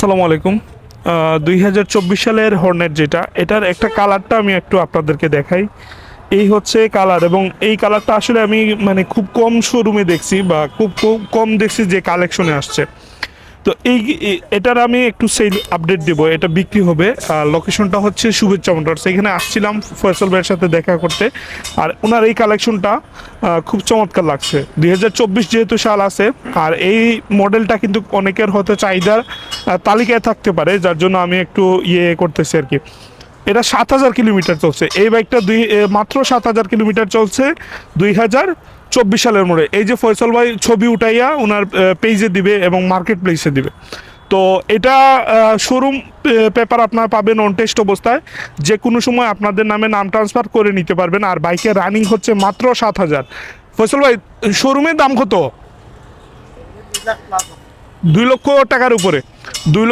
আসসালামু আলাইকুম। 2024 সালের হর্নেট যেটা, এটার একটা কালারটা আমি একটু আপনাদেরকে দেখাই। এই হচ্ছে কালার, এবং এই কালারটা আসলে আমি মানে খুব কম শোরুমে দেখছি, বা খুব কম দেখছি যে কালেকশনে আসছে। তো এটার আমি একটু সেল আপডেট দেব, এটা বিক্রি হবে। লোকেশনটা হচ্ছে শুভেচ্ছা মোটরস। এখানে আসছিলাম ফয়সল ভাইয়ের সাথে দেখা করতে, আর ওনার এই কালেকশনটা খুব চমৎকার লাগছে। 2024 যেহেতু সাল আছে, আর এই মডেলটা কিন্তু অনেকের হয়তো চাহিদার তালিকায় থাকতে পারে, যার জন্য আমি একটু করতেছি আর কি। এটা 7,000 কিলোমিটার চলছে এই বাইকটা, মাত্র 7,000 কিলোমিটার চলছে 2024 সালের মোড়ে। এই যে ফয়সল ভাই ছবি উঠাইয়া ওনার পেজে দিবে এবং মার্কেট প্লেসে দিবে। তো এটা শোরুম পেপার আপনারা পাবেন অন টেস্ট অবস্থায়। যে কোনো সময় আপনাদের নামে নাম ট্রান্সফার করে নিতে পারবেন। আর বাইকের রানিং হচ্ছে মাত্র 7,000। ফয়সল ভাই, শোরুমের দাম কত? 2 লক্ষ টাকার উপরে। 2